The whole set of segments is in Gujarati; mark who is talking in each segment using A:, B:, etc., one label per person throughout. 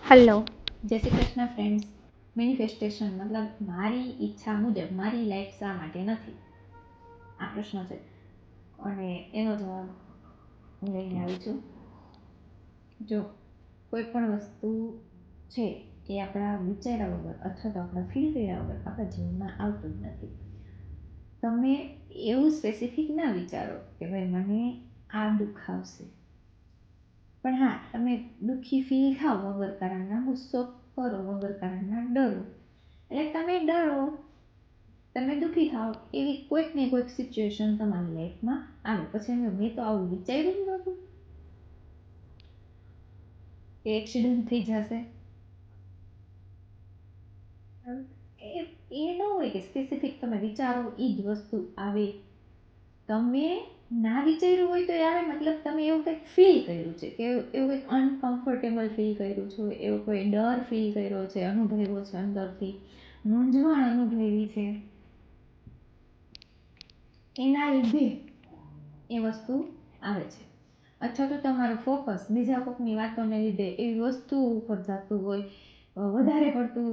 A: હલો, જય શ્રી કૃષ્ણ ફ્રેન્ડ્સ. મેનિફેસ્ટેશન મતલબ મારી ઈચ્છા મુજબ મારી લાઈફ શા માટે નથી, આ પ્રશ્ન છે અને એનો જવાબ હું લઈને આવી છું. જો કોઈ પણ વસ્તુ છે એ આપણા વિચાર્યા વગર અથવા તો આપણા ફીલ કર્યા વગર આપણા જીવનમાં આવતું જ નથી. તમે એવું સ્પેસિફિક ના વિચારો કે ભાઈ મને આ દુઃખ આવશે, પણ હા, તમે દુઃખી ફીલ થાવ વગર કારણના, ગુસ્સો કરો વગર કારણના, ડરો, એટલે તમે ડરો, તમે દુઃખી થાવ એવી કોઈક ને કોઈક સિચ્યુએશન તમારી લાઈફમાં આવે. પછી મેં તો આવું વિચાર્યું જ નહોતું કે એક્સિડન્ટ થઈ જશે. એ ન હોય કે સ્પેસિફિક તમે વિચારો એ જ વસ્તુ આવે. તમે ના વિચાર્યું હોય તો આવે, મતલબ તમે એવું કંઈક ફીલ કર્યું છે કે એવું કંઈક અનકમ્ફર્ટેબલ ફીલ કર્યું છે, એવો કોઈ ડર ફીલ કર્યો છે, અનુભવ્યો છે, અંદરથી મૂંઝવણ અનુભવી છે, એના લીધે એ વસ્તુ આવે છે. અથવા તો તમારું ફોકસ બીજા કોઈકની વાતોને લીધે એવી વસ્તુ ઉપર જતું હોય, વધારે પડતું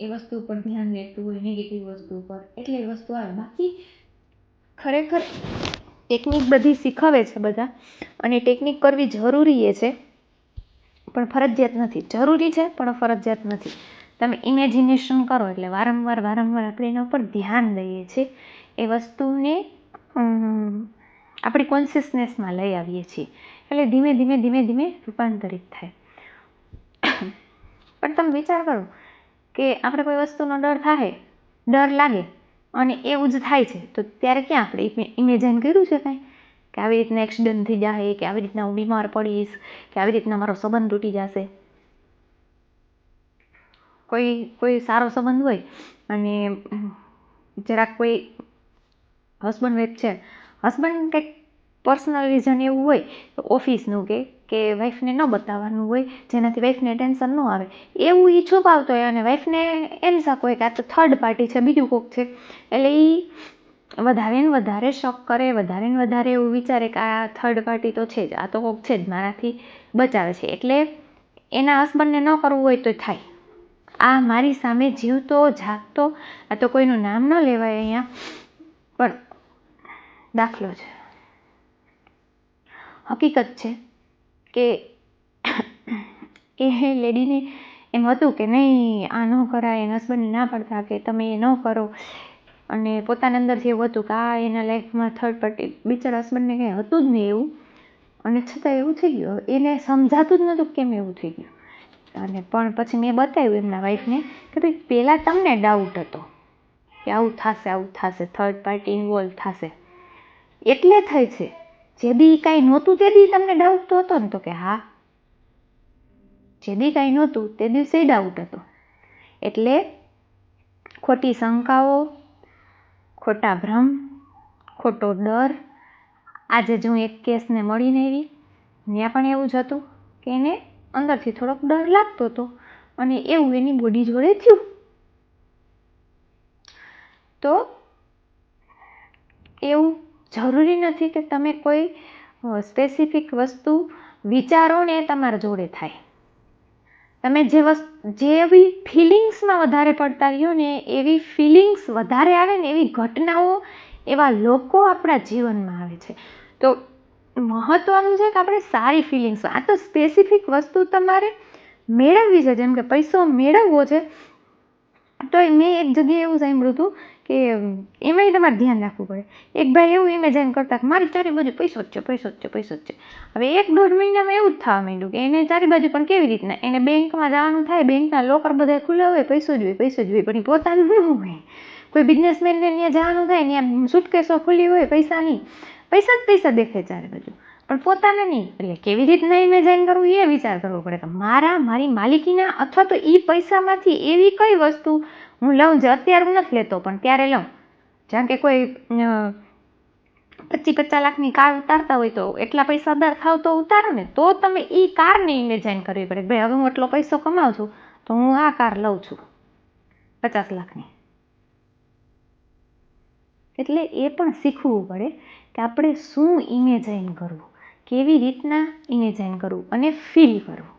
A: એ વસ્તુ ઉપર ધ્યાન રહેતું હોય, નેગેટિવ વસ્તુ ઉપર, એટલે એ વસ્તુ આવે. બાકી ખરેખર ટેકનિક બધી શીખવે છે બધા, અને ટેકનિક કરવી જરૂરી એ છે પણ ફરજિયાત નથી. જરૂરી છે પણ ફરજિયાત નથી. તમે ઇમેજિનેશન કરો એટલે વારંવાર આપણે એના ઉપર ધ્યાન દઈએ છીએ, એ વસ્તુને આપણી કોન્શિયસનેસમાં લઈ આવીએ છીએ, એટલે ધીમે ધીમે રૂપાંતરિત થાય. પણ તમે વિચાર કરો કે આપણે કોઈ વસ્તુનો ડર લાગે અને એવું જ થાય છે, તો ત્યારે ક્યાં આપણે ઇમેજિન કર્યું છે કાંઈ કે આવી રીતના એક્સિડન્ટ થઈ જાય, કે આવી રીતના હું બીમાર પડીશ, કે આવી રીતના મારો સંબંધ તૂટી જશે. કોઈ સારો સંબંધ હોય અને જરાક કોઈ હસબન્ડ વાઈફ છે, હસબન્ડ કંઈક પર્સનલ રીઝન એવું હોય તો ઓફિસનું કે વાઈફને ન બતાવવાનું હોય, જેનાથી વાઈફને ટેન્શન ન આવે, એવું એ છુપાવતો હોય અને વાઈફને એમ શક હોય કે આ તો થર્ડ પાર્ટી છે, બીજું કોક છે, એટલે એ વધારે ને વધારે શક કરે, વધારે ને વધારે એવું વિચારે કે આ થર્ડ પાર્ટી તો છે જ, આ તો કોક છે જ, મારાથી બચાવે છે. એટલે એના હસબન્ડને ન કરવું હોય તો થાય. આ મારી સામે જીવતો જાગતો, આ તો કોઈનું નામ ન લેવાય અહીંયા, પણ દાખલો છે, હકીકત છે કે એ લેડીને એમ હતું કે નહીં આ ન કરાય, એના હસબન્ડને ના પડતા કે તમે એ ન કરો, અને પોતાના અંદરથી એવું હતું કે આ એના લાઈફમાં થર્ડ પાર્ટી, બિચારા હસબન્ડને કંઈ હતું જ નહીં એવું, અને છતાં એવું થઈ ગયું. એને સમજાતું જ નહોતું કેમ એવું થઈ ગયું. અને પણ પછી મેં બતાવ્યું એમના વાઈફને કે ભાઈ પહેલાં તમને ડાઉટ હતો કે આવું થશે, થર્ડ પાર્ટી ઇન્વોલ્વ થશે, એટલે થાય છે. જે દી કાંઈ નહોતું તે દી તમને ડાઉટ તો હતો ને? તો કે હા, જે દી કાંઈ નહોતું તે દિવસે ડાઉટ હતો. એટલે ખોટી શંકાઓ, ખોટા ભ્રમ, ખોટો ડર. આજે જ હું એક કેસને મળીને આવી, ત્યાં પણ એવું જ હતું કે એને અંદરથી થોડોક ડર લાગતો હતો, અને એવું એની બોડી જોડે થયું. તો એવું જરૂરી નથી કે તમે કોઈ સ્પેસિફિક વસ્તુ વિચારો ને તમારા જોડે થાય. તમે જેવી ફિલિંગ્સમાં વધારે પડતા રહ્યો ને, એવી ફિલિંગ્સ વધારે આવે ને, એવી ઘટનાઓ, એવા લોકો આપણા જીવનમાં આવે છે. તો મહત્વનું છે કે આપણે સારી ફિલિંગ્સ, આ તો સ્પેસિફિક વસ્તુ તમારે મેળવવી છે. જેમ કે પૈસો મેળવવો છે, તો મેં એક જગ્યાએ એવું સાંભળ્યું હતું કે એમાંય તમારે ધ્યાન રાખવું પડે. એક ભાઈ એવું ઇમેજિન કરતા કે મારી ચારે બાજુ પૈસો જ છે. હવે 1-1.5 મહિનામાં એવું જ થવા માંડ્યું કે એને ચારે બાજુ, પણ કેવી રીતના, એને બેંકમાં જવાનું થાય, બેંકના લોકર બધા ખુલ્લા હોય, પૈસો જ હોય, પણ એ પોતાનું ન હોય. કોઈ બિઝનેસમેનને ત્યાં જવાનું થાય, ત્યાં સુટકેસો ખુલ્લી હોય, પૈસા નહીં, પૈસા જ પૈસા દેખાય ચારે બાજુ, પણ પોતાના નહીં. એટલે કેવી રીતના ઇમેજિન કરવું એ વિચાર કરવો પડે કે મારી માલિકીના અથવા તો એ પૈસામાંથી એવી કઈ વસ્તુ હું લઉં જે અત્યારે હું નથી લેતો પણ ત્યારે લઉં. જેમ કે કોઈ 25-50 લાખની કાર ઉતારતા હોય તો એટલા પૈસાદાર થાવ તો ઉતારો ને, તો તમે એ કારને ઇમેજિન કરવી પડે. ભાઈ હવે હું એટલો પૈસો કમાઉં છું તો હું આ કાર લઉં છું 50 લાખની. એટલે એ પણ શીખવું પડે કે આપણે શું ઇમેજિન કરવું, કેવી રીતના ઇમેજિન કરવું અને ફીલ કરવું.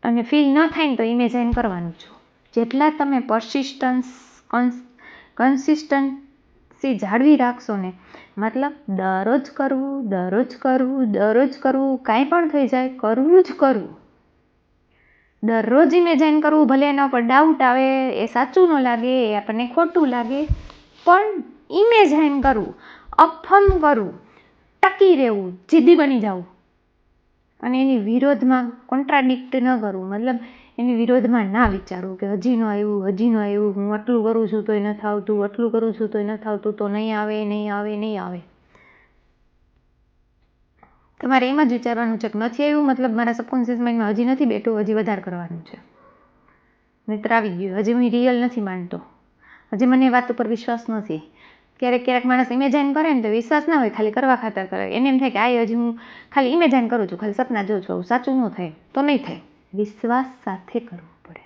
A: અને ફીલ ન થાય ને તો ઇમેજાઇન કરવાનું છું. જેટલા તમે કન્સિસ્ટન્સી જાળવી રાખશો ને, મતલબ દરરોજ કરવું, કાંઈ પણ થઈ જાય કરવું જ કરવું. દરરોજ ઇમેજાઇન કરવું, ભલે એના પર ડાઉટ આવે, એ સાચું ન લાગે, એ આપણને ખોટું લાગે, પણ ઇમેજાઇન કરવું, અફર્મ કરવું, ટકી રહેવું, જિદ્દી બની જવું અને એની વિરોધમાં કોન્ટ્રાડિક્ટ ન કરવું. મતલબ એની વિરોધમાં ના વિચારવું કે હજી ન આવ્યું, હું આટલું કરું છું તોય નથી આવતું, આટલું કરું છું તોય નથી આવતું, તો નહીં આવે. તમારે એમ જ વિચારવાનું છે કે નથી આવ્યું, મતલબ મારા સબકોન્શિયસ માઇન્ડમાં હજી નથી બેઠું, હજી વધારે કરવાનું છે. નહીંતર આવી ગયું, હજી હું રિયલ નથી માનતો, હજી મને એ વાત ઉપર વિશ્વાસ નથી. ક્યારેક માણસ ઇમેજાઇન કરે ને તો વિશ્વાસ ના હોય, ખાલી કરવા ખાતર કરે. એને એમ થાય કે આ હજી હું ખાલી ઇમેજાઇન કરું છું, ખાલી સપના જોઉં છું, સાચું ન થાય તો નહીં થાય. વિશ્વાસ સાથે કરવું પડે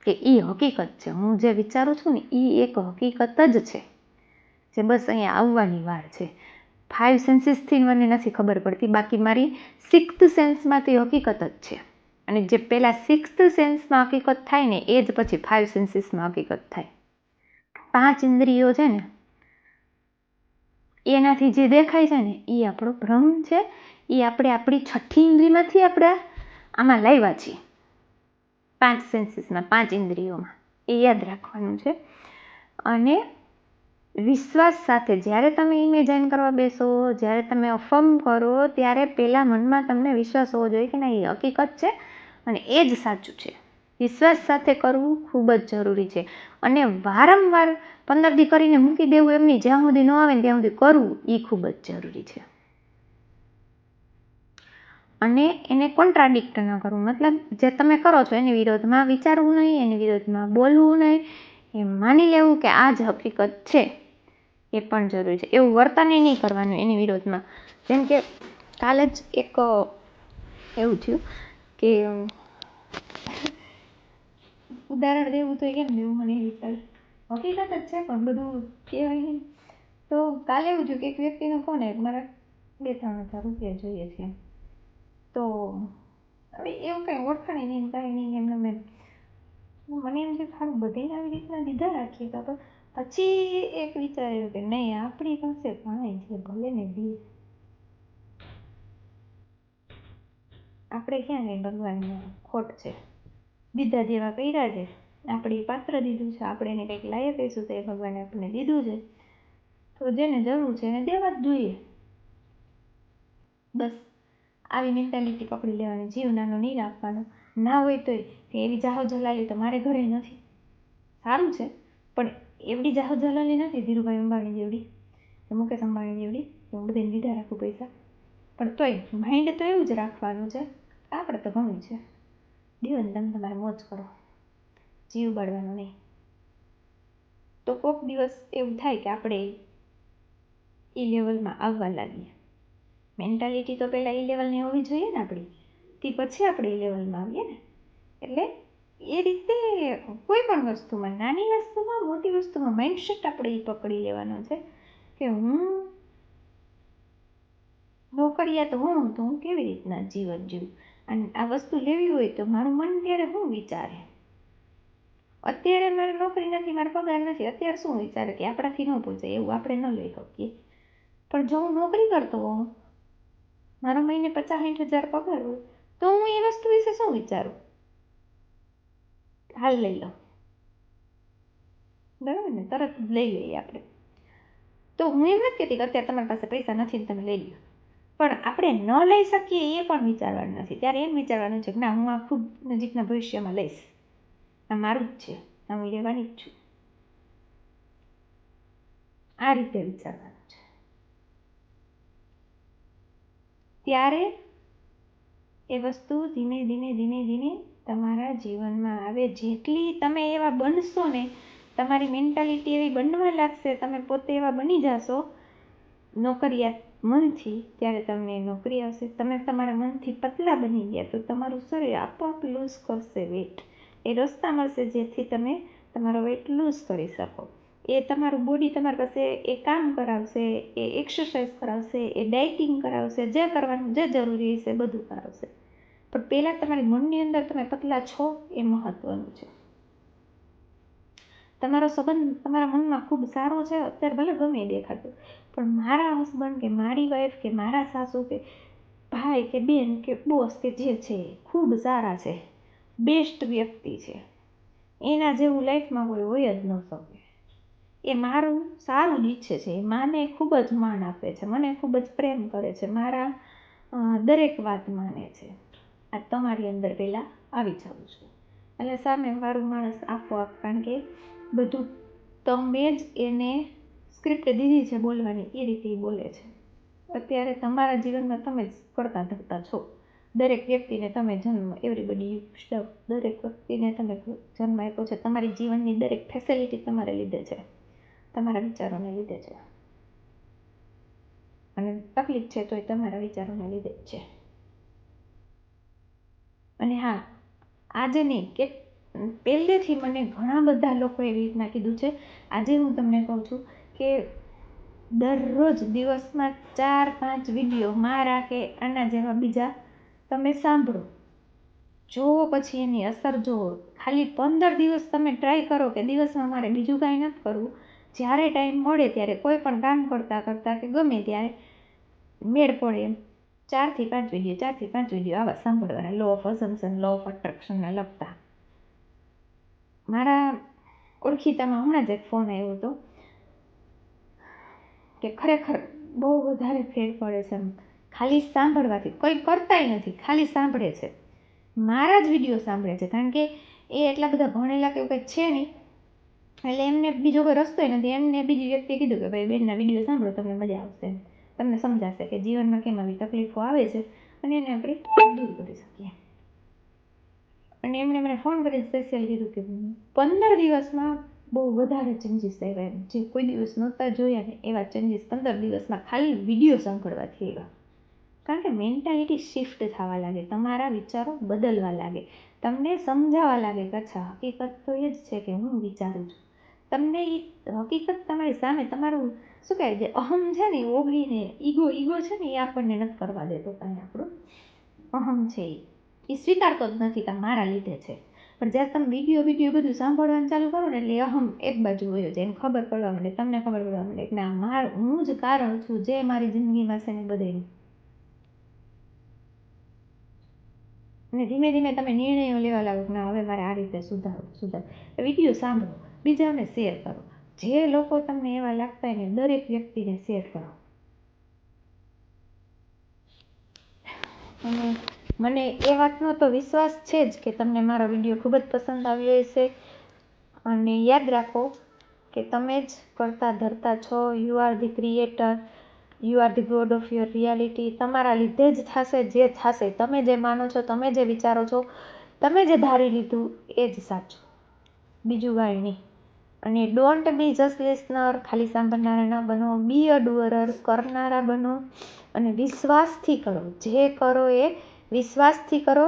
A: કે એ હકીકત છે, હું જે વિચારું છું ને એ એક હકીકત જ છે, જે બસ અહીંયા આવવાની વાર છે. 5 સેન્સીસથી મને નથી ખબર પડતી, બાકી મારી 6th સેન્સમાંથી હકીકત જ છે. અને જે પહેલાં 6th સેન્સમાં હકીકત થાય ને એ જ પછી 5 સેન્સીસમાં હકીકત થાય. 5 ઇન્દ્રિયો છે ને એનાથી જે દેખાય છે ને એ આપણો ભ્રમ છે. એ આપણે આપણી 6ઠ્ઠી ઇન્દ્રિયમાંથી આપણે આમાં લાવ્યા છીએ, 5 સેન્સીસમાં, 5 ઇન્દ્રિયોમાં. એ યાદ રાખવાનું છે. અને વિશ્વાસ સાથે જ્યારે તમે ઇમેજાઇન કરવા બેસો, જ્યારે તમે અફર્મ કરો, ત્યારે પહેલાં મનમાં તમને વિશ્વાસ હોવો જોઈએ કે ના એ હકીકત છે અને એ જ સાચું છે. વિશ્વાસ સાથે કરવું ખૂબ જ જરૂરી છે. અને વારંવાર 15 દી કરીને મૂકી દેવું એમની, જ્યાં સુધી ન આવે ને ત્યાં સુધી કરવું એ ખૂબ જ જરૂરી છે. અને એને કોન્ટ્રાડિક્ટ ન કરવું, મતલબ જે તમે કરો છો એની વિરોધમાં વિચારવું નહીં, એની વિરોધમાં બોલવું નહીં, એ માની લેવું કે આ જ હકીકત છે, એ પણ જરૂરી છે. એવું વર્તન નહીં કરવાનું એની વિરોધમાં. જેમ કે કાલે જ એક એવું થયું કે ઉદાહરણ દેવું તો કેમ દેવું, મને વિચાર હકીકત જ છે પણ બધું કહેવાય નહીં. તો કાલે એવું થયું કે એક વ્યક્તિનો ફોન આવ્યો, મારા 2-3 હજાર રૂપિયા જોઈએ છે. તો હવે એવું કંઈ ઓળખાણી નહીં, કાંઈ નહીં, એમને મને એમ છે સારું બધાને આવી રીતના દીધા રાખીએ તો પછી એક વિચાર આવ્યો કે નહીં, આપણી પાસે કાંઈ છે, ભલે ને દી આપણે ક્યાં કંઈ ભગવાનને ખોટ છે, દીધા જેવા કર્યા છે, આપણે પાત્ર દીધું છે, આપણે એને કંઈક લાયક કહીશું તો એ ભગવાને આપણને દીધું છે, તો જેને જરૂર છે એને દેવા જ જોઈએ. બસ આવી મેન્ટાલિટી પકડી લેવાની, જીવ નાનો નહીં રાખવાનો. ના હોય તોય કે એવી જાહો જલાલી તો મારે ઘરે નથી, સારું છે પણ એવડી જાહો જલાલી નથી ધીરુભાઈ અંબાણી જેવડી, કે મુકેશ અંબાણી જેવડી, કે હું બધાને દીધા રાખું પૈસા. પણ તોય માઇન્ડ તો એવું જ રાખવાનું છે, આપણે તો ઘણું છે, દીવન તમે તમારે મોજ કરો, જીવ બાળવાનો નહીં. તો કોઈક દિવસ એવું થાય કે આપણે એ લેવલમાં આવવા લાગીએ. મેન્ટાલિટી તો પહેલાં એ લેવલની હોવી જોઈએ ને આપણી, તે પછી આપણે એ લેવલમાં આવીએ ને. એટલે એ રીતે કોઈ પણ વસ્તુમાં, નાની વસ્તુમાં, મોટી વસ્તુમાં માઇન્ડસેટ આપણે એ પકડી લેવાનો છે કે હું નોકરિયાત હું તો હું કેવી રીતના જીવન જીવું, અને આ વસ્તુ લેવી હોય તો મારું મન ત્યારે શું વિચારે. અત્યારે મારે નોકરી નથી, મારો પગાર નથી, અત્યારે શું વિચારે કે આપણાથી ન પહોંચાય એવું આપણે ન લઈ શકીએ. પણ જો હું નોકરી કરતો હોઉં, મારો મહિને 50-60 હજાર પગાર હોય, તો હું એ વસ્તુ વિશે શું વિચારું, હાલ લઈ લો, બરાબર ને, તરત લઈ લઈએ આપણે. તો હું એમ નથી કહેતી કે અત્યારે તમારી પાસે પૈસા નથી ને તમે લઈ લો, પણ આપણે ન લઈ શકીએ એ પણ વિચારવાનું નથી. ત્યારે એમ વિચારવાનું છે કે ના, હું આ ખૂબ નજીકના ભવિષ્યમાં લઈશ, આ મારું જ છે, આ હું લેવાની જ છું. આ રીતે વિચારવાનું છે. ત્યારે એ વસ્તુ ધીમે ધીમે તમારા જીવનમાં આવે. જેટલી તમે એવા બનશો ને, તમારી મેન્ટાલિટી એવી બનવા લાગશે, તમે પોતે એવા બની જશો નોકરિયાત મનથી, ત્યારે તમને નોકરી આવશે. તમે તમારા મનથી પતલા બની ગયા તો તમારું શરીર આપોઆપ લૂઝ કરશે વેટ. એ રસ્તા મળશે જેથી તમે તમારો વેટ લૂઝ કરી શકો. એ તમારું બોડી તમારી પાસે એ કામ કરાવશે, એ એક્સરસાઇઝ કરાવશે, એ ડાયટિંગ કરાવશે, જે કરવાનું જે જરૂરી હશે બધું કરાવશે. પણ પહેલાં તમારી મનની અંદર તમે પતલા છો એ મહત્ત્વનું છે. તમારો સંબંધ તમારા મનમાં ખૂબ સારો છે, અત્યારે ભલે ગમે એ દેખાતું, પણ મારા હસબન્ડ કે મારી વાઈફ કે મારા સાસુ કે ભાઈ કે બેન કે બોસ કે જે છે ખૂબ સારા છે, બેસ્ટ વ્યક્તિ છે, એના જેવું લાઈફમાં કોઈ હોય જ ન શકે. એ મારું સારું જ ઈચ્છે છે, એ માને ખૂબ જ માન આપે છે, મને ખૂબ જ પ્રેમ કરે છે, મારા દરેક વાત માને છે. આ તમારી અંદર પહેલાં આવી જવું છું, એટલે સામેવાળું માણસ આપોઆપ, કારણ કે બધું તમે જ એને સ્ક્રિપ્ટ દીધી છે બોલવાની, એ રીતે એ બોલે છે. અત્યારે તમારા જીવનમાં તમે જ કરતા ધરતા છો. દરેક વ્યક્તિને તમે જન્મ, એવરીબડી સ્ટફ, દરેક વ્યક્તિને તમે જન્મ આપ્યો છે. તમારી જીવનની દરેક ફેસિલિટી તમારે લીધે છે, તમારા વિચારોને લીધે છે, અને તકલીફ છે તો એ તમારા વિચારોને લીધે જ છે. અને હા, આજે નહીં કે પહેલેથી મને ઘણા બધા લોકો એવી રીતના કીધું છે. આજે હું તમને કહું છું કે દરરોજ દિવસમાં 4-5 વિડીયો મારા કે આના જેવા બીજા તમે સાંભળો, જુઓ, પછી એની અસર જુઓ. ખાલી 15 દિવસ તમે ટ્રાય કરો કે દિવસમાં મારે બીજું કાંઈ નથી કરવું, જ્યારે ટાઈમ મળે ત્યારે કોઈ પણ કામ કરતાં કે ગમે ત્યારે મેળ પડે એમ 4-5 વિડીયો આવા સાંભળવાના, law of assumption, law of અટ્રેક્શનને લગતા. મારા ઓળખીતામાં હમણાં જ એક ફોન આવ્યો હતો કે ખરેખર બહુ વધારે ફેર પડે છે એમ, ખાલી સાંભળવાથી. કોઈ કરતાય નથી, ખાલી સાંભળે છે, મારા જ વિડીયો સાંભળે છે, કારણ કે એ એટલા બધા ભણેલા કે એવું કંઈક છે નહીં, એટલે એમને બીજો કોઈ રસ્તોય નથી. એમને બીજી વ્યક્તિએ કીધું કે ભાઈ બેનના વિડીયો સાંભળો, તમને મજા આવશે, તમને સમજાશે કે જીવનમાં કેમ આવી તકલીફો આવે છે અને એને આપણે દૂર કરી શકીએ. અને એમણે મને ફોન કરી સ્પેશિયલ કીધું કે 15 દિવસમાં બહુ વધારે ચેન્જીસ આવ્યા એમ, જે કોઈ દિવસ નહોતા જોયા ને એવા ચેન્જીસ 15 દિવસમાં ખાલી વિડીયો સાંભળવાથી આવ્યા. કારણ કે મેન્ટાલિટી શિફ્ટ થવા લાગે, તમારા વિચારો બદલવા લાગે, તમને સમજાવવા લાગે કે અચ્છા હકીકત તો એ જ છે કે હું વિચારું છું. તમને એ હકીકત તમારી સામે, તમારું શું કહેવાય, જે અહમ છે ને એ ઓગળીને, ઈગો છે ને એ આપણને નથી કરવા દેતો કાંઈ. આપણું અહમ છે એ સ્વીકારતો જ નથી કે મારા લીધે છે. પણ જ્યારે તમે વિડીયો બધું સાંભળવાનું ચાલુ કરો ને, એટલે અહમ એક બાજુ હોય છે, એને ખબર પડવા માંડે, તમને ખબર પડવા માંડે કે ના, હું જ કારણ છું જે મારી જિંદગીમાં છે ને બધે. અને ધીમે ધીમે તમે નિર્ણયો લેવા લાગો કે ના, હવે મારે આ રીતે સુધારો. વિડીયો સાંભળો, બીજાને શેર કરો, જે લોકો તમને એવા લાગતા હોય ને દરેક વ્યક્તિને શેર કરો. અને મને એ વાતનો તો વિશ્વાસ છે જ કે તમને મારો વિડીયો ખૂબ જ પસંદ આવ્યો હશે. અને યાદ રાખો કે તમે જ કરતા ધરતા છો. You are the creator, you are the God of your reality. તમારા લીધે જ થશે જે થશે. તમે જે માનો છો, તમે જે વિચારો છો, તમે જે ધારી લીધું એ જ સાચું, બીજું કાંઈ નહીં. અને ડોન્ટ બી જસ્ટ લિસનર, ખાલી સાંભળનારા ન બનો, બી અ ડુઅરર, કરનારા બનો. અને વિશ્વાસથી કરો, જે કરો એ વિશ્વાસથી કરો.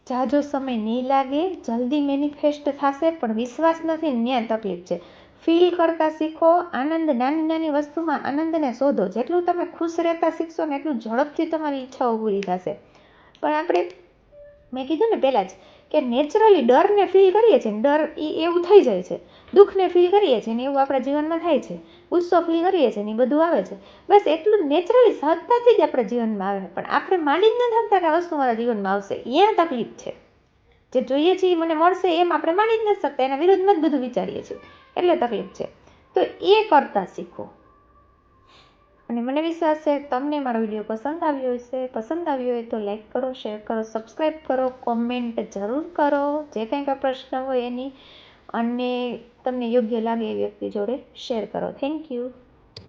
A: જાજો સમય નહીં લાગે, જલ્દી મેનિફેસ્ટ થશે, પણ વિશ્વાસ નથી ને ત્યાં તકલીફ છે. ફીલ કરતા શીખો, આનંદ, નાની નાની વસ્તુમાં આનંદને શોધો. જેટલું તમે ખુશ રહેતા શીખશો ને એટલું ઝડપથી તમારી ઈચ્છાઓ પૂરી થશે. પણ આપણે, મેં કીધું ને પહેલાં જ કે નેચરલી ડરને ફીલ કરીએ છીએ ને, ડર એ એવું થઈ જાય છે. દુઃખને ફીલ કરીએ છીએ ને એવું આપણા જીવનમાં થાય છે. ગુસ્સો ફીલ કરીએ છીએ ને એ બધું આવે છે. બસ એટલું નેચરલી સહજતાથી જ આપણા જીવનમાં આવે, પણ આપણે માની જ નથી શકતા કે આ વસ્તુ મારા જીવનમાં આવશે. અહીંયા તકલીફ છે. જે જોઈએ છે એ મને મળશે એમ આપણે માની જ નથી શકતા, એના વિરુદ્ધમાં જ બધું વિચારીએ છીએ, એટલે તકલીફ છે. તો એ કરતાં શીખો. અને મને વિશ્વાસ છે તમને મારો વિડીયો પસંદ આવ્યો હશે. પસંદ આવ્યો હોય તો લાઈક કરો, શેર કરો, સબસ્ક્રાઈબ કરો, કોમેન્ટ જરૂર કરો, જે કંઈ પણ પ્રશ્ન હોય એની. અને તમને યોગ્ય લાગે એ વ્યક્તિ જોડે શેર કરો. Thank you.